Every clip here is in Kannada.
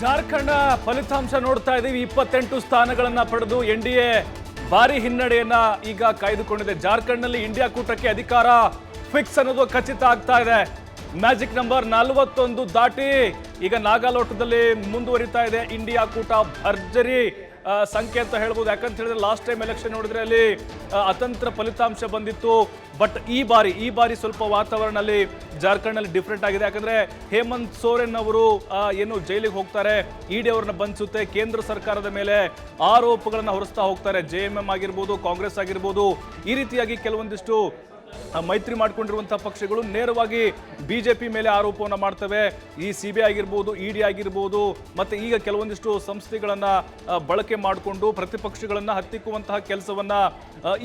ಜಾರ್ಖಂಡ್ ಫಲಿತಾಂಶ ನೋಡ್ತಾ ಇದೀವಿ. 28 ಸ್ಥಾನಗಳನ್ನ ಪಡೆದು ಎನ್ಡಿಎ ಭಾರಿ ಹಿನ್ನಡೆಯನ್ನ ಈಗ ಕಾಯ್ದುಕೊಂಡಿದೆ. ಜಾರ್ಖಂಡ್ನಲ್ಲಿ ಇಂಡಿಯಾ ಕೂಟಕ್ಕೆ ಅಧಿಕಾರ ಫಿಕ್ಸ್ ಅನ್ನೋದು ಖಚಿತ ಆಗ್ತಾ ಇದೆ. ಮ್ಯಾಜಿಕ್ ನಂಬರ್ 41 ದಾಟಿ ಈಗ ನಾಗಾಲೋಟದಲ್ಲಿ ಮುಂದುವರಿತಾ ಇದೆ ಇಂಡಿಯಾ ಕೂಟ. ಭರ್ಜರಿ ಸಂಖ್ಯೆ ಅಂತ ಹೇಳ್ಬೋದು. ಯಾಕಂತ ಹೇಳಿದ್ರೆ ಲಾಸ್ಟ್ ಟೈಮ್ ಎಲೆಕ್ಷನ್ ನೋಡಿದ್ರೆ ಅಲ್ಲಿ ಅತಂತ್ರ ಫಲಿತಾಂಶ ಬಂದಿತ್ತು. ಬಟ್ ಈ ಬಾರಿ ಸ್ವಲ್ಪ ವಾತಾವರಣ ಅಲ್ಲಿ ಜಾರ್ಖಂಡ್ನಲ್ಲಿ ಡಿಫ್ರೆಂಟ್ ಆಗಿದೆ. ಯಾಕಂದ್ರೆ ಹೇಮಂತ್ ಸೋರೆನ್ ಅವರು ಏನು ಜೈಲಿಗೆ ಹೋಗ್ತಾರೆ, ಇಡಿ ಅವ್ರನ್ನ ಬಂಧಿಸುತ್ತೆ, ಕೇಂದ್ರ ಸರ್ಕಾರದ ಮೇಲೆ ಆರೋಪಗಳನ್ನ ಹೊರಿಸ್ತಾ ಹೋಗ್ತಾರೆ. JMM ಆಗಿರ್ಬೋದು, ಕಾಂಗ್ರೆಸ್ ಆಗಿರ್ಬೋದು, ಈ ರೀತಿಯಾಗಿ ಕೆಲವೊಂದಿಷ್ಟು ಮೈತ್ರಿ ಮಾಡಿಕೊಂಡಿರುವಂತಹ ಪಕ್ಷಗಳು ನೇರವಾಗಿ ಬಿಜೆಪಿ ಮೇಲೆ ಆರೋಪವನ್ನು ಮಾಡ್ತವೆ. ಈ CBI ಆಗಿರ್ಬೋದು, ಇಡಿ ಆಗಿರ್ಬೋದು, ಮತ್ತೆ ಈಗ ಕೆಲವೊಂದಿಷ್ಟು ಸಂಸ್ಥೆಗಳನ್ನ ಬಳಕೆ ಮಾಡಿಕೊಂಡು ಪ್ರತಿಪಕ್ಷಗಳನ್ನ ಹತ್ತಿಕ್ಕುವಂತಹ ಕೆಲಸವನ್ನ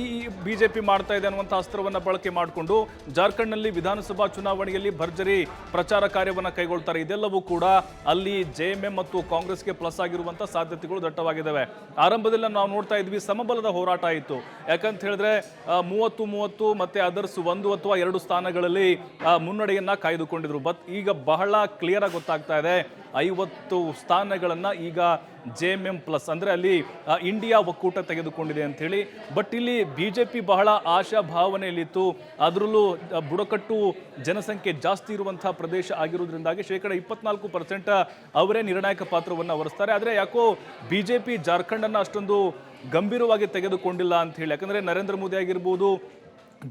ಈ ಬಿಜೆಪಿ ಮಾಡ್ತಾ ಇದೆ ಅನ್ನುವಂತಹ ಅಸ್ತ್ರವನ್ನ ಬಳಕೆ ಮಾಡಿಕೊಂಡು ಜಾರ್ಖಂಡ್ನಲ್ಲಿ ವಿಧಾನಸಭಾ ಚುನಾವಣೆಯಲ್ಲಿ ಭರ್ಜರಿ ಪ್ರಚಾರ ಕಾರ್ಯವನ್ನ ಕೈಗೊಳ್ತಾರೆ. ಇದೆಲ್ಲವೂ ಕೂಡ ಅಲ್ಲಿ JMM ಮತ್ತು ಕಾಂಗ್ರೆಸ್ಗೆ ಪ್ಲಸ್ ಆಗಿರುವಂತಹ ಸಾಧ್ಯತೆಗಳು ದಟ್ಟವಾಗಿದ್ದಾವೆ. ಆರಂಭದಲ್ಲಿ ನಾವು ನೋಡ್ತಾ ಇದ್ವಿ ಸಮಬಲದ ಹೋರಾಟ ಆಯಿತು. ಯಾಕಂತ ಹೇಳಿದ್ರೆ 30-30 ಮತ್ತೆ ಅದರ್ಸ್ 1 ಅಥವಾ 2 ಸ್ಥಾನಗಳಲ್ಲಿ ಮುನ್ನಡೆಯನ್ನ ಕಾಯ್ದುಕೊಂಡಿದ್ರು. ಬಟ್ ಈಗ ಬಹಳ ಕ್ಲಿಯರ್ ಆಗಿ ಗೊತ್ತಾಗ್ತಾ ಇದೆ 50 ಸ್ಥಾನಗಳನ್ನ ಈಗ JMM ಪ್ಲಸ್ ಅಂದ್ರೆ ಅಲ್ಲಿ ಇಂಡಿಯಾ ಒಕ್ಕೂಟ ತೆಗೆದುಕೊಂಡಿದೆ ಅಂತ ಹೇಳಿ. ಬಟ್ ಇಲ್ಲಿ ಬಿಜೆಪಿ ಬಹಳ ಆಶಾ ಭಾವನೆಯಲ್ಲಿತ್ತು. ಅದರಲ್ಲೂ ಬುಡಕಟ್ಟು ಜನಸಂಖ್ಯೆ ಜಾಸ್ತಿ ಇರುವಂತಹ ಪ್ರದೇಶ ಆಗಿರೋದ್ರಿಂದಾಗಿ 24% ಅವರೇ ನಿರ್ಣಾಯಕ ಪಾತ್ರವನ್ನು ವಹಿಸ್ತಾರೆ. ಆದರೆ ಯಾಕೋ ಬಿಜೆಪಿ ಜಾರ್ಖಂಡ್ ಅನ್ನ ಅಷ್ಟೊಂದು ಗಂಭೀರವಾಗಿ ತೆಗೆದುಕೊಂಡಿಲ್ಲ ಅಂತ ಹೇಳಿ. ಯಾಕಂದ್ರೆ ನರೇಂದ್ರ ಮೋದಿ ಆಗಿರ್ಬೋದು,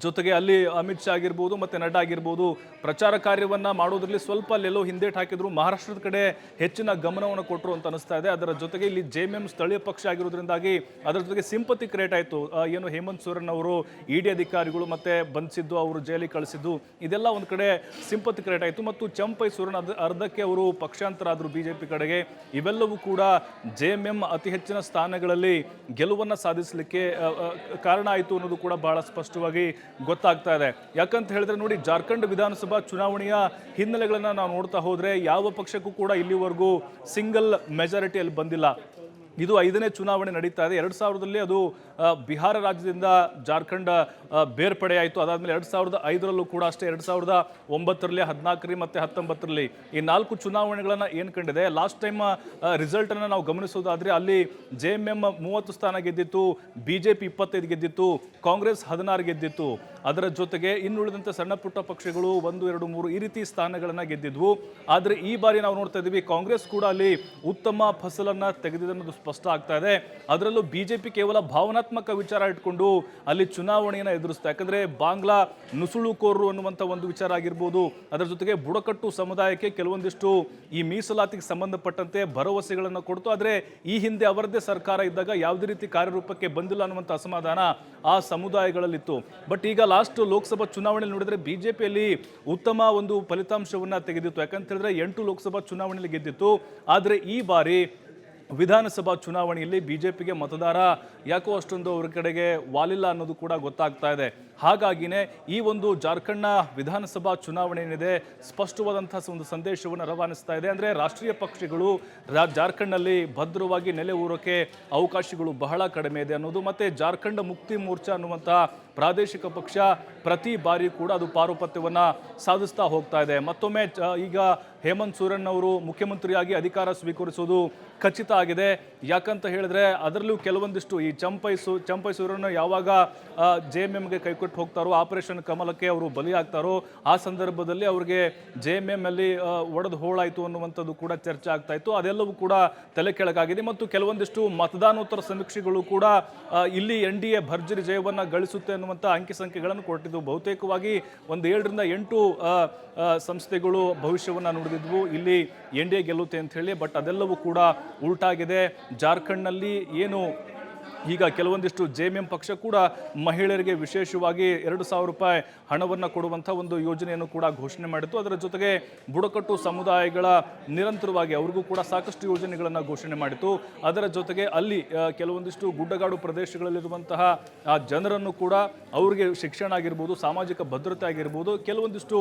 ಜೊತೆಗೆ ಅಲ್ಲಿ ಅಮಿತ್ ಶಾ ಆಗಿರ್ಬೋದು, ಮತ್ತೆ ನಡ್ಡಾ ಆಗಿರ್ಬೋದು, ಪ್ರಚಾರ ಕಾರ್ಯವನ್ನ ಮಾಡೋದ್ರಲ್ಲಿ ಸ್ವಲ್ಪ ಅಲ್ಲೆಲ್ಲೋ ಹಿಂದೇಟ್ ಹಾಕಿದ್ರು. ಮಹಾರಾಷ್ಟ್ರದ ಕಡೆ ಹೆಚ್ಚಿನ ಗಮನವನ್ನು ಕೊಟ್ಟರು ಅಂತ ಅನಿಸ್ತಾ ಇದೆ. ಅದರ ಜೊತೆಗೆ ಇಲ್ಲಿ JMM ಸ್ಥಳೀಯ ಪಕ್ಷ ಆಗಿರೋದ್ರಿಂದಾಗಿ ಅದರ ಜೊತೆಗೆ ಸಿಂಪತಿ ಕ್ರಿಯೇಟ್ ಆಯಿತು. ಏನು ಹೇಮಂತ್ ಸೋರೆನ್ ಅವರು ಇಡಿ ಅಧಿಕಾರಿಗಳು ಮತ್ತೆ ಬಂಧಿಸಿದ್ದು, ಅವರು ಜೈಲಿಗೆ ಕಳಿಸಿದ್ದು, ಇದೆಲ್ಲ ಒಂದು ಕಡೆ ಸಿಂಪತಿ ಕ್ರಿಯೇಟ್ ಆಯಿತು. ಮತ್ತು ಚಂಪೈ ಸೋರೆನ್ ಅರ್ಧಕ್ಕೆ ಅವರು ಪಕ್ಷಾಂತರ ಆದರು ಬಿಜೆಪಿ ಕಡೆಗೆ. ಇವೆಲ್ಲವೂ ಕೂಡ JMM ಅತಿ ಹೆಚ್ಚಿನ ಸ್ಥಾನಗಳಲ್ಲಿ ಗೆಲುವನ್ನು ಸಾಧಿಸಲಿಕ್ಕೆ ಕಾರಣ ಆಯಿತು ಅನ್ನೋದು ಕೂಡ ಬಹಳ ಸ್ಪಷ್ಟವಾಗಿ ಗೊತ್ತಾಗ್ತಾ ಇದೆ. ಯಾಕಂತ ಹೇಳಿದ್ರೆ ನೋಡಿ, ಜಾರ್ಖಂಡ್ ವಿಧಾನಸಭಾ ಚುನಾವಣೆಯ ಹಿನ್ನೆಲೆಗಳನ್ನ ನಾವು ನೋಡ್ತಾ ಹೋದ್ರೆ ಯಾವ ಪಕ್ಷಕ್ಕೂ ಕೂಡ ಇಲ್ಲಿವರೆಗೂ ಸಿಂಗಲ್ ಮೆಜಾರಿಟಿಯಲ್ಲಿ ಬಂದಿಲ್ಲ. ಇದು 5ನೇ ಚುನಾವಣೆ ನಡೀತಾ ಇದೆ. 2000ರಲ್ಲಿ ಅದು ಬಿಹಾರ ರಾಜ್ಯದಿಂದ ಜಾರ್ಖಂಡ್ ಬೇರ್ಪಡೆ ಆಯಿತು. ಅದಾದ್ಮೇಲೆ 2005ರಲ್ಲೂ ಕೂಡ ಅಷ್ಟೇ, 2009ರಲ್ಲಿ, 14ರಲ್ಲಿ ಮತ್ತೆ 19ರಲ್ಲಿ ಈ 4 ಚುನಾವಣೆಗಳನ್ನ ಏನ್ ಕಂಡಿದೆ. ಲಾಸ್ಟ್ ಟೈಮ್ ರಿಸಲ್ಟ್ ಅನ್ನ ನಾವು ಗಮನಿಸೋದಾದ್ರೆ ಅಲ್ಲಿ JMM 30 ಸ್ಥಾನ ಗೆದ್ದಿತ್ತು, ಬಿಜೆಪಿ 25 ಗೆದ್ದಿತ್ತು, ಕಾಂಗ್ರೆಸ್ 16 ಗೆದ್ದಿತ್ತು. ಅದರ ಜೊತೆಗೆ ಇನ್ನುಳಿದಂತೆ ಸಣ್ಣ ಪುಟ್ಟ ಪಕ್ಷಗಳು 1, 2, 3 ಈ ರೀತಿ ಸ್ಥಾನಗಳನ್ನ ಗೆದ್ದಿದ್ವು. ಆದ್ರೆ ಈ ಬಾರಿ ನಾವು ನೋಡ್ತಾ ಇದ್ದೀವಿ ಕಾಂಗ್ರೆಸ್ ಕೂಡ ಅಲ್ಲಿ ಉತ್ತಮ ಫಸಲನ್ನ ತೆಗೆದಿದೆ ಅನ್ನೋದು ಸ್ಪಷ್ಟ ಆಗ್ತಾ ಇದೆ. ಅದರಲ್ಲೂ ಬಿಜೆಪಿ ಕೇವಲ ಭಾವನಾತ್ಮಕ ವಿಚಾರ ಇಟ್ಕೊಂಡು ಅಲ್ಲಿ ಚುನಾವಣೆಯನ್ನು ಎದುರಿಸ್ತಾ. ಯಾಕಂದ್ರೆ ಬಾಂಗ್ಲಾ ನುಸುಳುಕೋರರು ಅನ್ನುವಂಥ ಒಂದು ವಿಚಾರ ಆಗಿರ್ಬೋದು, ಅದರ ಜೊತೆಗೆ ಬುಡಕಟ್ಟು ಸಮುದಾಯಕ್ಕೆ ಕೆಲವೊಂದಿಷ್ಟು ಈ ಮೀಸಲಾತಿಗೆ ಸಂಬಂಧಪಟ್ಟಂತೆ ಭರವಸೆಗಳನ್ನು ಕೊಡ್ತು. ಆದರೆ ಈ ಹಿಂದೆ ಅವರದ್ದೇ ಸರ್ಕಾರ ಇದ್ದಾಗ ಯಾವುದೇ ರೀತಿ ಕಾರ್ಯರೂಪಕ್ಕೆ ಬಂದಿಲ್ಲ ಅನ್ನುವಂಥ ಅಸಮಾಧಾನ ಆ ಸಮುದಾಯಗಳಲ್ಲಿತ್ತು. ಬಟ್ ಈಗ ಲಾಸ್ಟ್ ಲೋಕಸಭಾ ಚುನಾವಣೆಯಲ್ಲಿ ನೋಡಿದ್ರೆ ಬಿಜೆಪಿಯಲ್ಲಿ ಉತ್ತಮ ಒಂದು ಫಲಿತಾಂಶವನ್ನ ತೆಗೆದಿತ್ತು. ಯಾಕಂತ ಹೇಳಿದ್ರೆ 8 ಲೋಕಸಭಾ ಚುನಾವಣೆಯಲ್ಲಿ ಗೆದ್ದಿತ್ತು. ಆದರೆ ಈ ಬಾರಿ ವಿಧಾನಸಭಾ ಚುನಾವಣೆಯಲ್ಲಿ ಬಿಜೆಪಿಗೆ ಮತದಾರ ಯಾಕೋ ಅಷ್ಟೊಂದು ಅವ್ರ ಕಡೆಗೆ ವಾಲಿಲ್ಲ ಅನ್ನೋದು ಕೂಡ ಗೊತ್ತಾಗ್ತಾ ಇದೆ. ಹಾಗಾಗಿನೇ ಈ ಒಂದು ಜಾರ್ಖಂಡ್ನ ವಿಧಾನಸಭಾ ಚುನಾವಣೆ ಏನಿದೆ ಸ್ಪಷ್ಟವಾದಂತಹ ಒಂದು ಸಂದೇಶವನ್ನು ರವಾನಿಸ್ತಾ ಇದೆ. ಅಂದರೆ ರಾಷ್ಟ್ರೀಯ ಪಕ್ಷಗಳು ಜಾರ್ಖಂಡ್ನಲ್ಲಿ ಭದ್ರವಾಗಿ ನೆಲೆ ಊರೋಕೆ ಅವಕಾಶಗಳು ಬಹಳ ಕಡಿಮೆ ಇದೆ ಅನ್ನೋದು. ಮತ್ತು ಜಾರ್ಖಂಡ್ ಮುಕ್ತಿ ಮೋರ್ಚಾ ಅನ್ನುವಂತಹ ಪ್ರಾದೇಶಿಕ ಪಕ್ಷ ಪ್ರತಿ ಬಾರಿ ಕೂಡ ಅದು ಪಾರುಪತ್ಯವನ್ನು ಸಾಧಿಸ್ತಾ ಹೋಗ್ತಾ ಇದೆ. ಮತ್ತೊಮ್ಮೆ ಈಗ ಹೇಮಂತ್ ಸೋರೆನ್ ಅವರು ಮುಖ್ಯಮಂತ್ರಿಯಾಗಿ ಅಧಿಕಾರ ಸ್ವೀಕರಿಸುವುದು ಖಚಿತ ಆಗಿದೆ. ಯಾಕಂತ ಹೇಳಿದ್ರೆ ಅದರಲ್ಲೂ ಕೆಲವೊಂದಿಷ್ಟು ಈ ಚಂಪೈ ಸೋರೆನ್ ಯಾವಾಗ JMMಗೆ ಕೈಕೊಟ್ಟು ಹೋಗ್ತಾರೋ, ಆಪರೇಷನ್ ಕಮಲಕ್ಕೆ ಅವರು ಬಲಿಯಾಗ್ತಾರೋ, ಆ ಸಂದರ್ಭದಲ್ಲಿ ಅವ್ರಿಗೆ JMM ಅಲ್ಲಿ ಒಡೆದು ಹೋಳಾಯಿತು ಅನ್ನುವಂಥದ್ದು ಕೂಡ ಚರ್ಚೆ ಆಗ್ತಾ ಇತ್ತು. ಅದೆಲ್ಲವೂ ಕೂಡ ತಲೆ ಕೆಳಗಾಗಿದೆ. ಮತ್ತು ಕೆಲವೊಂದಿಷ್ಟು ಮತದಾನೋತ್ತರ ಸಮೀಕ್ಷೆಗಳು ಕೂಡ ಇಲ್ಲಿ NDA ಭರ್ಜರಿ ಜಯವನ್ನು ಗಳಿಸುತ್ತೆ ಅನ್ನುವಂಥ ಅಂಕಿ ಸಂಖ್ಯೆಗಳನ್ನು ಕೊಟ್ಟಿದ್ದು. ಬಹುತೇಕವಾಗಿ ಒಂದು 7ರಿಂದ 8 ಸಂಸ್ಥೆಗಳು ಭವಿಷ್ಯವನ್ನು ನುಡಿದಿದ್ವು ಇಲ್ಲಿ NDA ಗೆಲ್ಲುತ್ತೆ ಅಂತ ಹೇಳಿ. ಬಟ್ ಅದೆಲ್ಲವೂ ಕೂಡ ಉಲ್ಟಾಗಿದೆ. ಜಾರ್ಖಂಡ್ನಲ್ಲಿ ಏನು ಈಗ ಕೆಲವೊಂದಿಷ್ಟು JMM ಪಕ್ಷ ಕೂಡ ಮಹಿಳೆಯರಿಗೆ ವಿಶೇಷವಾಗಿ 2,000 ರೂಪಾಯಿ ಹಣವನ್ನು ಕೊಡುವಂಥ ಒಂದು ಯೋಜನೆಯನ್ನು ಕೂಡ ಘೋಷಣೆ ಮಾಡಿತ್ತು. ಅದರ ಜೊತೆಗೆ ಬುಡಕಟ್ಟು ಸಮುದಾಯಗಳ ನಿರಂತರವಾಗಿ ಅವ್ರಿಗೂ ಕೂಡ ಸಾಕಷ್ಟು ಯೋಜನೆಗಳನ್ನು ಘೋಷಣೆ ಮಾಡಿತ್ತು. ಅದರ ಜೊತೆಗೆ ಅಲ್ಲಿ ಕೆಲವೊಂದಿಷ್ಟು ಗುಡ್ಡಗಾಡು ಪ್ರದೇಶಗಳಲ್ಲಿರುವಂತಹ ಜನರನ್ನು ಕೂಡ ಅವರಿಗೆ ಶಿಕ್ಷಣ ಆಗಿರ್ಬೋದು, ಸಾಮಾಜಿಕ ಭದ್ರತೆ ಆಗಿರ್ಬೋದು, ಕೆಲವೊಂದಿಷ್ಟು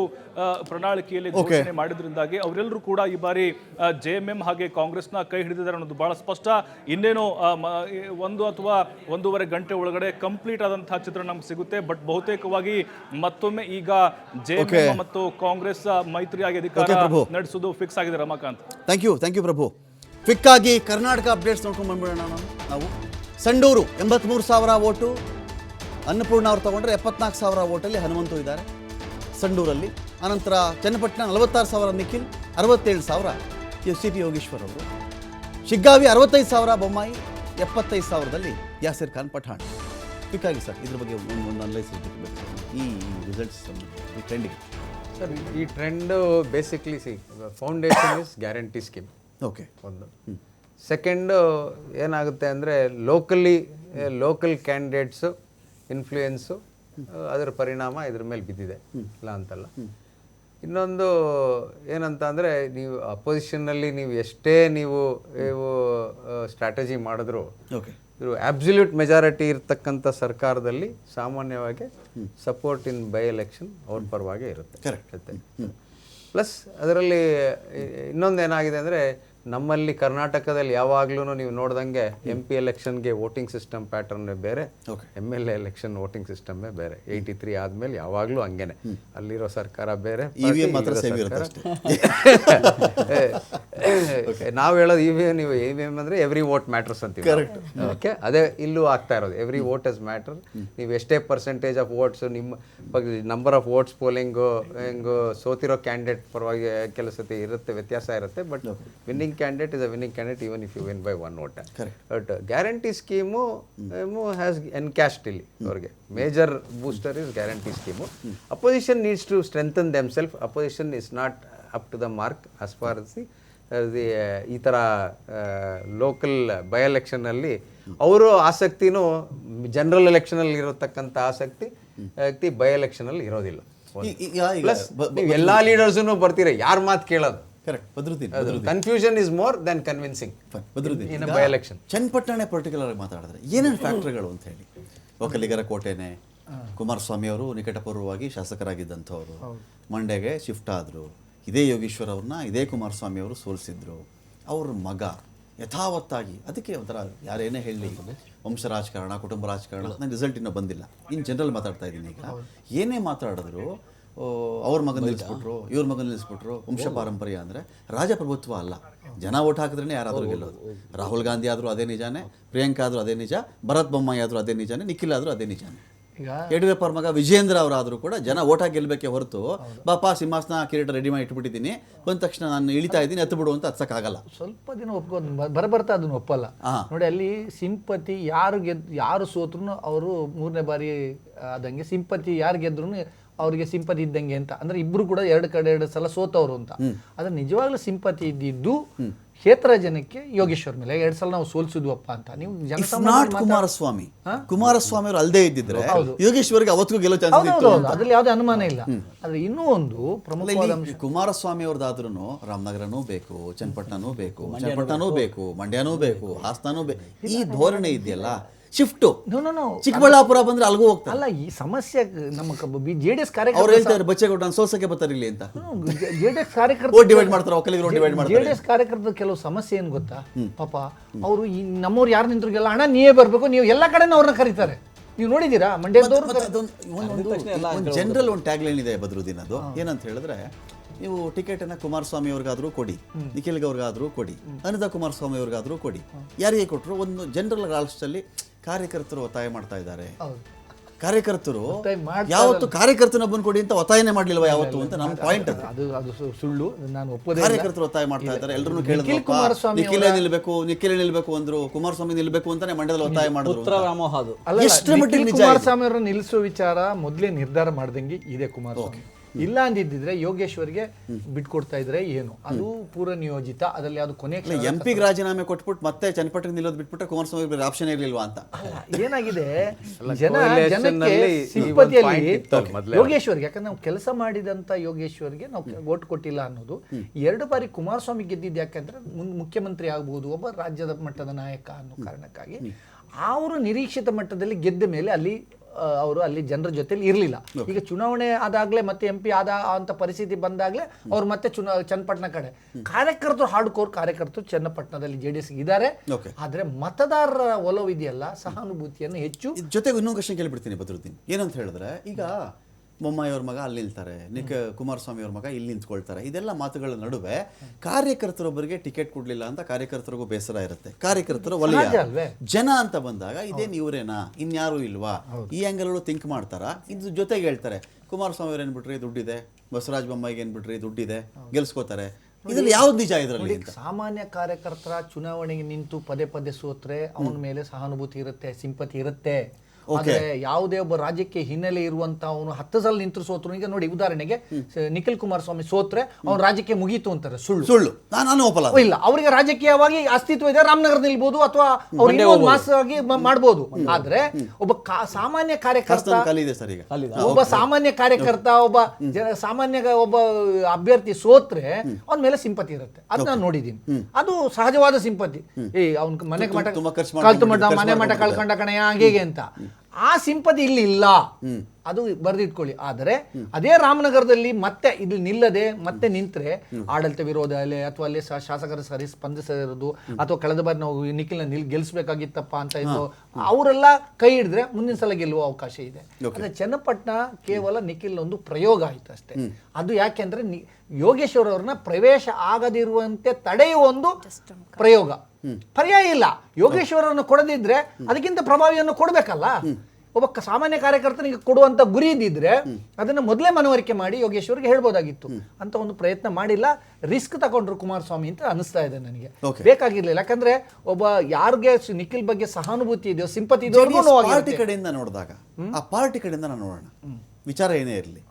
ಪ್ರಣಾಳಿಕೆಯಲ್ಲಿ ಘೋಷಣೆ ಮಾಡಿದ್ರಿಂದಾಗಿ ಅವರೆಲ್ಲರೂ ಕೂಡ ಈ ಬಾರಿ JMM ಹಾಗೆ ಕಾಂಗ್ರೆಸ್ನ ಕೈ ಹಿಡಿದಿದ್ದಾರೆ ಅನ್ನೋದು ಬಹಳ ಸ್ಪಷ್ಟ. ಇನ್ನೇನು 1 ಅಥವಾ 1.5 ಗಂಟೆ ಒಳಗಡೆ ಕಂಪ್ಲೀಟ್ ಆದಂತಹ ಚಿತ್ರ ನಮ್ಗೆ ಸಿಗುತ್ತೆ. ಬಟ್ ಬಹುತೇಕವಾಗಿ ಮತ್ತೊಮ್ಮೆ ಈಗ JMM ಮತ್ತು ಕಾಂಗ್ರೆಸ್ ಮೈತ್ರಿಯಾಗಿ ಅಧಿಕಾರ ನಡೆಸೋದು ಫಿಕ್ಸ್ ಆಗಿದೆ. Ramakant, thank you Prabhu. ಕ್ವಿಕ್ಕಾಗಿ ಕರ್ನಾಟಕ ಅಪ್ಡೇಟ್ಸ್ ನೋಡ್ಕೊಂಡು ಬಂದ್ಬಿಡೋಣ ನಾವು. ಸಂಡೂರು 83,000 ಓಟು, ಅನ್ನಪೂರ್ಣ ಅವ್ರು ತಗೊಂಡ್ರೆ 74,000 ಓಟಲ್ಲಿ ಹನುಮಂತು ಇದ್ದಾರೆ ಸಂಡೂರಲ್ಲಿ. ಆನಂತರ ಚನ್ನಪಟ್ಟಣ 46,000 ನಿಖಿಲ್, 67,000 CP ಯೋಗೇಶ್ವರ್ ಅವರು. ಶಿಗ್ಗಾವಿ 65,000 ಬೊಮ್ಮಾಯಿ, 75,000ದಲ್ಲಿ ಯಾಸಿರ್ ಖಾನ್ ಪಠಾಣ್. ಕ್ವಿಕ್ಕಾಗಿ ಸರ್ ಇದ್ರ ಬಗ್ಗೆ ಒಂದು ಅನಲೈಸಿಸ್ ಈ ರಿಸಲ್ಟ್ಸ್ ಈ ಟ್ರೆಂಡಿಗೆ. ಸರ್ ಈ trend basically foundation is guarantee scheme. Okay. ಒಂದು ಸೆಕೆಂಡು ಏನಾಗುತ್ತೆ ಅಂದರೆ ಲೋಕಲ್ ಕ್ಯಾಂಡಿಡೇಟ್ಸು ಇನ್ಫ್ಲೂಯೆನ್ಸು ಅದರ ಪರಿಣಾಮ ಇದ್ರ ಮೇಲೆ ಬಿದ್ದಿದೆ, ಇಲ್ಲ ಅಂತಲ್ಲ. ಇನ್ನೊಂದು ಏನಂತ ಅಂದರೆ ನೀವು ಅಪೋಸಿಷನ್ನಲ್ಲಿ ನೀವು ಎಷ್ಟೇ ನೀವು ಸ್ಟ್ರಾಟಜಿ ಮಾಡಿದ್ರು ಇವರು ಆಬ್ಸಲ್ಯೂಟ್ ಮೆಜಾರಿಟಿ ಇರ್ತಕ್ಕಂಥ ಸರ್ಕಾರದಲ್ಲಿ ಸಾಮಾನ್ಯವಾಗಿ ಸಪೋರ್ಟ್ ಇನ್ ಬೈ ಎಲೆಕ್ಷನ್ ಅವ್ರ ಪರವಾಗಿ ಇರುತ್ತೆ. ಪ್ಲಸ್ ಅದರಲ್ಲಿ ಇನ್ನೊಂದು ಏನಾಗಿದೆ ಅಂದರೆ ನಮ್ಮಲ್ಲಿ ಕರ್ನಾಟಕದಲ್ಲಿ ಯಾವಾಗ್ಲೂ ನೀವು ನೋಡ್ದಂಗೆ MP ಎಲೆಕ್ಷನ್ಗೆ ವೋಟಿಂಗ್ ಸಿಸ್ಟಮ್ ಪ್ಯಾಟರ್ನ್ ಬೇರೆ, MLA ಎಲೆಕ್ಷನ್ ವೋಟಿಂಗ್ ಸಿಸ್ಟಮೇ ಬೇರೆ. 83 ಆದ್ಮೇಲೆ ಯಾವಾಗ್ಲೂ ಹಂಗೇನೆ, ಅಲ್ಲಿರೋ ಸರ್ಕಾರ ಬೇರೆ, ನಾವು ಹೇಳೋದು EVM ಅಂದ್ರೆ ಎವ್ರಿ ವೋಟ್ ಮ್ಯಾಟರ್ಸ್ ಅಂತೀವಿ. ಓಕೆ, ಅದೇ ಇಲ್ಲೂ ಆಗ್ತಾ ಇರೋದು, ಎವ್ರಿ ವೋಟ್ ಇಸ್ ಮ್ಯಾಟರ್. ನೀವು ಎಷ್ಟೇ ಪರ್ಸೆಂಟೇಜ್ ಆಫ್ ವೋಟ್ಸ್, ನಿಮ್ಮ ನಂಬರ್ ಆಫ್ ವೋಟ್ಸ್ ಪೋಲಿಂಗು ಹೆಂಗು ಸೋತಿರೋ ಕ್ಯಾಂಡಿಡೇಟ್ ಪರವಾಗಿ ಕೆಲಸತೆ ಇರುತ್ತೆ, ವ್ಯತ್ಯಾಸ ಇರುತ್ತೆ. But winning candidate is a winning candidate even if you win by 1 vote. But guarantee scheme has encashed ಇಲ್ಲಿ ಅವರಿಗೆ major booster is guarantee scheme. Opposition needs to strengthen themselves. Opposition is not up to the mark as far as the ಈ ಥರ ಲೋಕಲ್ ಬೈ ಎಲೆಕ್ಷನಲ್ಲಿ ಅವರು ಆಸಕ್ತಿನೂ ಜನರಲ್ ಎಲೆಕ್ಷನಲ್ಲಿ ಇರತಕ್ಕಂಥ ಆಸಕ್ತಿ ಬೈ ಎಲೆಕ್ಷನಲ್ಲಿ ಇರೋದಿಲ್ಲ. ಪ್ಲಸ್ ನೀವು ಎಲ್ಲ ಲೀಡರ್ಸೂ ಬರ್ತೀರಾ, ಯಾರ ಮಾತು ಕೇಳೋದು? Correct. Badruddin, confusion is more than convincing. Badruddin, by election Channapatna particular ಆಗಿ ಮಾತಾಡಿದ್ರೆ ಏನೇನು ಫ್ಯಾಕ್ಟರ್ಗಳು ಅಂತ ಹೇಳಿ. ಒಕ್ಕಲಿಗರ ಕೋಟೆನೆ, ಕುಮಾರಸ್ವಾಮಿ ಅವರು ನಿಕಟಪೂರ್ವವಾಗಿ ಶಾಸಕರಾಗಿದ್ದಂಥವ್ರು, ಮಂಡ್ಯಗೆ ಶಿಫ್ಟ್ ಆದರು. ಇದೇ ಯೋಗೇಶ್ವರ್ ಅವ್ರನ್ನ ಇದೇ ಕುಮಾರಸ್ವಾಮಿ ಅವರು ಸೋಲಿಸಿದ್ರು. ಅವ್ರ ಮಗ ಯಥಾವತ್ತಾಗಿ, ಅದಕ್ಕೆ ಒಂಥರ ಯಾರೇನೇ ಹೇಳಿ ವಂಶ ರಾಜಕಾರಣ, ಕುಟುಂಬ ರಾಜಕಾರಣ, ನನ್ನ ರಿಸಲ್ಟ್ ಇನ್ನೂ ಬಂದಿಲ್ಲ, ಇನ್ನು ಜನರಲ್ ಮಾತಾಡ್ತಾ ಇದ್ದೀನಿ. ಈಗ ಏನೇ ಮಾತಾಡಿದ್ರು ಅವ್ರ ಮಗನ ನಿಲ್ಲಿಸ್ಬಿಟ್ರು, ಇವ್ರ ಮಗನ ನಿಲ್ಲಿಸ್ಬಿಟ್ರು. ವಂಶ ಪಾರಂಪರ್ಯ ಅಂದರೆ ರಾಜಪ್ರಭುತ್ವ ಅಲ್ಲ, ಜನ ಓಟ್ ಹಾಕಿದ್ರೇ ಯಾರಾದರೂ ಗೆಲ್ಲೋದು. ರಾಹುಲ್ ಗಾಂಧಿ ಆದರೂ ಅದೇ ನಿಜಾನೇ, ಪ್ರಿಯಾಂಕಾ ಆದರೂ ಅದೇ ನಿಜ, ಭರತ್ ಬೊಮ್ಮಾಯಿ ಆದರೂ ಅದೇ ನಿಜಾನೇ, ನಿಖಿಲ್ ಆದರೂ ಅದೇ ನಿಜಾನೇ. ಯಡಿಯೂರಪ್ಪ ಅವ್ರ ಮಗ ವಿಜೇಂದ್ರ ಅವರಾದರೂ ಕೂಡ ಜನ ಓಟಾಗಿ ಗೆಲ್ಲಬೇಕೆ ಹೊರತು ಬಾಪಾ ಸಿಂಹಾಸನ ಕಿರೀಟ ರೆಡಿ ಮಾಡಿ ಇಟ್ಬಿಟ್ಟಿದ್ದೀನಿ, ಬಂದ ತಕ್ಷಣ ನಾನು ಇಳಿತಾ ಇದ್ದೀನಿ ಹತ್ತು ಬಿಡು ಅಂತ ಹತ್ಸಕ್ಕಾಗಲ್ಲ. ಸ್ವಲ್ಪ ದಿನ ಒಪ್ಕೊಂಡು ಬರ್ತಾ ಅದನ್ನು ಒಪ್ಪಲ್ಲ ನೋಡಿ. ಅಲ್ಲಿ ಸಿಂಪತಿ ಯಾರು ಸೋತ್ರು ಅವರು 3ನೇ ಬಾರಿ ಆದಂಗೆ, ಸಿಂಪತಿ ಯಾರು ಗೆದ್ರು ಅವ್ರಿಗೆ ಸಿಂಪತಿ ಇದ್ದಂಗೆ ಅಂತ. ಅಂದ್ರೆ ಇಬ್ರು ಕೂಡ 2 ಸಲ ಸೋತವ್ರು ಅಂತ. ಅದ್ರ ನಿಜವಾಗ್ಲೂ ಸಿಂಪತಿ ಇದ್ದಿದ್ದು ಕ್ಷೇತ್ರ ಜನಕ್ಕೆ ಯೋಗೇಶ್ವರ್ ಮೇಲೆ 2 ಸಲ ನಾವು ಸೋಲ್ಸಿದ್ವಪ್ಪ ಅಂತ. ನೀವು ಕುಮಾರಸ್ವಾಮಿ ಅವರು ಅಲ್ಲದೆ ಇದ್ದಿದ್ರೆ ಯೋಗೇಶ್ವರ್ಗೆ ಅವತ್ತಿಗೂ ಗೆಲ್ಲೋ ಚಾನ್ಸ್ ಅದ್ರಲ್ಲಿ ಯಾವುದೇ ಅನುಮಾನ ಇಲ್ಲ. ಆದ್ರೆ ಇನ್ನೂ ಒಂದು ಪ್ರಮುಖವಾದ ಕುಮಾರಸ್ವಾಮಿ ಅವ್ರದ್ದಾದ್ರೂ ರಾಮನಗರನೂ ಬೇಕು, ಚನ್ನಪಟ್ಟಣನೂ ಬೇಕು, ಮಂಡ್ಯನೂ ಬೇಕು, ಹಾಸನನೂ ಬೇಕು. ಈ ಧೋರಣೆ ಇದೆಯಲ್ಲ, ಶಿಫ್ಟು ಚಿಕ್ಕಬಳ್ಳಾಪುರ ಬಂದ್ರೆ ಅಲ್ಗೂ ಹೋಗ್ತಾರೆ. ಅಲ್ಲ, ಈ ಸಮಸ್ಯೆ ನಮ್ಮ JDS ಅವ್ರು ಹೇಳ್ತಾರೆ ಬಚ್ಚೇಗೌಡ ಸೋಸಕ್ಕೆ ಬರ್ತಾರೆ ಇಲ್ಲಿ ಅಂತ. JDS ಕಾರ್ಯಕರ್ತರು ಡಿವೈಡ್ ಮಾಡ್ತಾರೆ, ಒಕ್ಕಲಿಗರು ಡಿವೈಡ್ ಮಾಡ್ತಾರೆ. JDS ಕಾರ್ಯಕರ್ತರು ಕೆಲವು ಸಮಸ್ಯೆ ಏನ್ ಗೊತ್ತಾ ಪಾಪ, ಅವರು ನಮ್ಮವ್ರು ಯಾರು ನಿಂತ್ರಿಗೆಲ್ಲ ಅಣ್ಣ ನೀವೇ ಬರ್ಬೇಕು, ನೀವು ಎಲ್ಲ ಕಡೆನೂ ಅವ್ರನ್ನ ಕರೀತಾರೆ. ನೀವು ನೋಡಿದ್ದೀರಾ ಮಂಡ್ಯದವ್ರು? ಜನರಲ್ ಒಂದು ಟ್ಯಾಗ್ ಲೈನ್ ಇದೆ ಬದ್ರುದ್ದೀನ್, ಅದು ಏನಂತ ಹೇಳಿದ್ರೆ, ನೀವು ಟಿಕೆಟನ್ನು ಕುಮಾರಸ್ವಾಮಿ ಅವ್ರಿಗಾದ್ರೂ ಕೊಡಿ, ನಿಖಿಲ್ಗೆ ಅವ್ರಿಗಾದ್ರೂ ಕೊಡಿ, ಅನಿತಾ ಕುಮಾರಸ್ವಾಮಿ ಅವ್ರಿಗಾದ್ರೂ ಕೊಡಿ. ಯಾರಿಗೆ ಕೊಟ್ಟರು ಒಂದು ಜನರಲ್ ರಾಷ್ಟ್ರದಲ್ಲಿ ಕಾರ್ಯಕರ್ತರು ಒತ್ತಾಯ ಮಾಡ್ತಾ ಇದ್ದಾರೆ. ಕಾರ್ಯಕರ್ತರು ಯಾವತ್ತು ಕಾರ್ಯಕರ್ತನೊಬ್ಬನ ಕೊಡಿ ಅಂತ ಒತ್ತಾಯನೇ ಮಾಡ್ಲಿಲ್ವಾ ಯಾವತ್ತು ಅಂತ ನಮ್ಮ ಪಾಯಿಂಟ್. ಅದು ಸುಳ್ಳು, ನಾನು ಒಪ್ಪೋದೇ. ಕಾರ್ಯಕರ್ತರು ಒತ್ತಾಯ ಮಾಡ್ತಾ ಇದ್ದಾರೆ, ಎಲ್ಲರೂ ಕೇಳಿದ್ರು ನಿಖಿಲೇ ನಿಲ್ಬೇಕು ಅಂದ್ರು, ಕುಮಾರಸ್ವಾಮಿ ನಿಲ್ಬೇಕು ಅಂತಾನೆ ಮಂಡ್ಯದಲ್ಲಿ ಒತ್ತಾಯ ಮಾಡಿದ್ರು. ಕುಮಾರಸ್ವಾಮಿ ಅವರನ್ನ ನಿಲ್ಲಿಸುವ ವಿಚಾರ ಮೊದಲೇ ನಿರ್ಧಾರ ಮಾಡ್ದಂಗೆ ಇದೆ ಕುಮಾರಸ್ವಾಮಿ. ಇಲ್ಲ ಅಂದಿದ್ದಿದ್ರೆ ಯೋಗೇಶ್ವರ್ಗೆ ಬಿಟ್ಕೊಡ್ತಾ ಇದ್ರೆ ಏನು, ಅದು ಪೂರ್ವ ನಿಯೋಜಿತ. ಅದರಲ್ಲಿ ಅದು ಕೊನೆ MP ರಾಜೀನಾಮೆ ಕೊಟ್ಬಿಟ್ಟು ಮತ್ತೆ ಚನ್ನಪಟ್ಟಣ ನಿಲ್ಲೋದು ಬಿಟ್ಬಿಟ್ರೆ ಕುಮಾರಸ್ವಾಮಿ ಆಪ್ಷನ್ ಇರ್ಲಿಲ್ವಾ ಅಂತ. ಏನಾಗಿದೆ, ಜನಕ್ಕೆ ಸಿಂಪತಿಯಲ್ಲಿ ಯೋಗೇಶ್ವರ್ಗೆ, ಯಾಕಂದ್ರೆ ನಾವು ಕೆಲಸ ಮಾಡಿದಂತ ಯೋಗೇಶ್ವರ್ಗೆ ನಾವು ಓಟ್ ಕೊಟ್ಟಿಲ್ಲ ಅನ್ನೋದು. 2 ಬಾರಿ ಕುಮಾರಸ್ವಾಮಿ ಗೆದ್ದಿದ್ದು ಯಾಕಂದ್ರೆ ಮುಖ್ಯಮಂತ್ರಿ ಆಗ್ಬಹುದು, ಒಬ್ಬ ರಾಜ್ಯದ ಮಟ್ಟದ ನಾಯಕ ಅನ್ನೋ ಕಾರಣಕ್ಕಾಗಿ. ಅವರು ನಿರೀಕ್ಷಿತ ಮಟ್ಟದಲ್ಲಿ ಗೆದ್ದ ಮೇಲೆ ಅವರು ಅಲ್ಲಿ ಜನರ ಜೊತೆಲಿ ಇರಲಿಲ್ಲ. ಈಗ ಚುನಾವಣೆ ಆದಾಗ್ಲೇ ಮತ್ತೆ MP ಆದ ಅಂತ ಪರಿಸ್ಥಿತಿ ಬಂದಾಗ್ಲೇ ಅವ್ರು ಮತ್ತೆ ಚನ್ನಪಟ್ಟಣ ಕಡೆ ಕಾರ್ಯಕರ್ತರು, ಹಾರ್ಡ್ಕೋರ್ ಕಾರ್ಯಕರ್ತರು ಚನ್ನಪಟ್ಟಣದಲ್ಲಿ JDS ಇದ್ದಾರೆ. ಆದ್ರೆ ಮತದಾರರ ಒಲವು ಇದೆಯಲ್ಲ, ಸಹಾನುಭೂತಿಯನ್ನು ಹೆಚ್ಚು. ಜೊತೆಗೆ ಇನ್ನೊಂದು ಕ್ವಶನ್ ಕೇಳಿಬಿಡ್ತೀನಿ ಬದ್ರುದ್ದೀನ್, ಏನಂತ ಹೇಳಿದ್ರೆ, ಈಗ ಬೊಮ್ಮಾಯಿಯವ್ರ ಮಗ ಅಲ್ಲಿ ನಿಲ್ತಾರೆ, ಕುಮಾರಸ್ವಾಮಿ ಅವ್ರ ಮಗ ಇಲ್ಲಿ ನಿಂತ್ಕೊಳ್ತಾರೆ. ಇದೆಲ್ಲ ಮಾತುಗಳ ನಡುವೆ ಕಾರ್ಯಕರ್ತರೊಬ್ಬರಿಗೆ ಟಿಕೆಟ್ ಕೊಡ್ಲಿಲ್ಲ ಅಂತ ಕಾರ್ಯಕರ್ತರಿಗೂ ಬೇಸರ ಇರುತ್ತೆ. ಕಾರ್ಯಕರ್ತರ ವಲಯ ಜನ ಅಂತ ಬಂದಾಗ ಇದೇನು ಇವರೇನಾ, ಇನ್ಯಾರು ಇಲ್ವಾ, ಈ ಆಂಗಲ್ ಥಿಂಕ್ ಮಾಡ್ತಾರ. ಇದ್ರ ಜೊತೆಗೆ ಹೇಳ್ತಾರೆ ಕುಮಾರಸ್ವಾಮಿ ಅವ್ರು ಏನ್ಬಿಟ್ರಿ ದುಡ್ಡಿದೆ, ಬಸವರಾಜ ಬೊಮ್ಮಾಯಿಗೆ ಏನ್ಬಿಟ್ರಿ ದುಡ್ಡಿದೆ, ಗೆಲ್ಸ್ಕೋತಾರೆ. ಇದ್ರಲ್ಲಿ ಯಾವ್ದು ನಿಜ ಇದರಲ್ಲಿ? ಸಾಮಾನ್ಯ ಕಾರ್ಯಕರ್ತರ ಚುನಾವಣೆಗೆ ನಿಂತು ಪದೇ ಪದೇ ಸೋತ್ರೆ ಅವನ ಮೇಲೆ ಸಹಾನುಭೂತಿ ಇರುತ್ತೆ, ಸಿಂಪತಿ ಇರುತ್ತೆ. ಆದ್ರೆ ಯಾವುದೇ ಒಬ್ಬ ರಾಜ್ಯಕ್ಕೆ ಹಿನ್ನೆಲೆ ಇರುವಂತ ಅವನು 10 ಸಲ ನಿಂತರು ಸೋತ್ರು. ಈಗ ನೋಡಿ ಉದಾಹರಣೆಗೆ ನಿಖಿಲ್ ಕುಮಾರಸ್ವಾಮಿ ಸೋತ್ರೆ ಅವ್ನ ರಾಜ್ಯಕ್ಕೆ ಮುಗೀತು ಅಂತಾರೆ. ಸುಳ್ಳು. ನಾನು ಒಪ್ಪಲ್ಲ. ಇಲ್ಲ, ಅವರಿಗೆ ರಾಜಕೀಯವಾಗಿ ಅಸ್ತಿತ್ವ ಇದೆ, ರಾಮನಗರ ನಿಲ್ಬಹುದು ಅಥವಾ ಮಾಸ್ ಆಗಿ ಮಾಡಬಹುದು. ಆದ್ರೆ ಒಬ್ಬ ಸಾಮಾನ್ಯ ಕಾರ್ಯಕರ್ತ, ಒಬ್ಬ ಸಾಮಾನ್ಯ ಕಾರ್ಯಕರ್ತ, ಒಬ್ಬ ಅಭ್ಯರ್ಥಿ ಸೋತ್ರೆ ಅವನ ಮೇಲೆ ಸಿಂಪತಿ ಇರುತ್ತೆ. ಅದ್ ನಾನು ನೋಡಿದೀನಿ. ಅದು ಸಹಜವಾದ ಸಿಂಪತಿ. ಅವ್ನ ಮನೆ ಮಠ ಕಳ್ಕೊಂಡ ಕಣೆ ಹಾಗೆ ಅಂತ ಆ ಸಿಂಪತಿ ಇಲ್ಲಿ ಇಲ್ಲ, ಅದು ಬರೆದಿಟ್ಕೊಳ್ಳಿ. ಆದರೆ ಅದೇ ರಾಮನಗರದಲ್ಲಿ ಮತ್ತೆ ಇಲ್ಲಿ ನಿಲ್ಲದೆ ಮತ್ತೆ ನಿಂತ್ರೆ ಆಡಳಿತ ವಿರೋಧ ಅಲೆ ಅಥವಾ ಅಲ್ಲಿ ಶಾಸಕರ ಸರಿ ಸ್ಪಂದಿಸದಿರೋದು ಅಥವಾ ಕಳೆದ ಬಾರಿ ನಾವು ನಿಖಿಲ್ನ ಗೆಲ್ಲಿಸಬೇಕಾಗಿತ್ತಪ್ಪ ಅಂತ ಇದ್ದು ಅವರೆಲ್ಲ ಕೈ ಹಿಡಿದ್ರೆ ಮುಂದಿನ ಸಲ ಗೆಲ್ಲುವ ಅವಕಾಶ ಇದೆ. ಅಂದ್ರೆ ಚನ್ನಪಟ್ಟಣ ಕೇವಲ ನಿಖಿಲ್ ಒಂದು ಪ್ರಯೋಗ ಆಯ್ತು ಅಷ್ಟೇ. ಅದು ಯಾಕೆಂದ್ರೆ ಯೋಗೇಶ್ವರ್ ಅವ್ರನ್ನ ಪ್ರವೇಶ ಆಗದಿರುವಂತೆ ತಡೆಯುವ ಒಂದು ಪ್ರಯೋಗ. ಪರ್ಯಾಯ ಇಲ್ಲ. ಯೋಗೇಶ್ವರ್ ಅವ್ರನ್ನ ಕೊಡದಿದ್ರೆ ಅದಕ್ಕಿಂತ ಪ್ರಭಾವಿಯನ್ನು ಕೊಡ್ಬೇಕಲ್ಲ. ಒಬ್ಬ ಸಾಮಾನ್ಯ ಕಾರ್ಯಕರ್ತನಿಗೆ ಕೊಡುವಂತ ಗುರಿ ಇದ್ದಿದ್ರೆ ಅದನ್ನ ಮೊದಲೇ ಮನವರಿಕೆ ಮಾಡಿ ಯೋಗೇಶ್ವರ್ಗೆ ಹೇಳ್ಬೋದಾಗಿತ್ತು. ಅಂತ ಒಂದು ಪ್ರಯತ್ನ ಮಾಡಿಲ್ಲ. ರಿಸ್ಕ್ ತಗೊಂಡ್ರು ಕುಮಾರಸ್ವಾಮಿ ಅಂತ ಅನಿಸ್ತಾ ಇದೆ ನನಗೆ. ಬೇಕಾಗಿರ್ಲಿಲ್ಲ. ಯಾಕಂದ್ರೆ ಒಬ್ಬ ಯಾರಿಗೆ ನಿಖಿಲ್ ಬಗ್ಗೆ ಸಹಾನುಭೂತಿ ಇದೆಯೋ, ಸಿಂಪತಿ ಇದೆಯೋ, ಪಾರ್ಟಿ ಕಡೆಯಿಂದ ನೋಡಿದಾಗ ಆ ಪಾರ್ಟಿ ಕಡೆಯಿಂದ ನಾವು ನೋಡೋಣ. ವಿಚಾರ ಏನೇ ಇರಲಿ,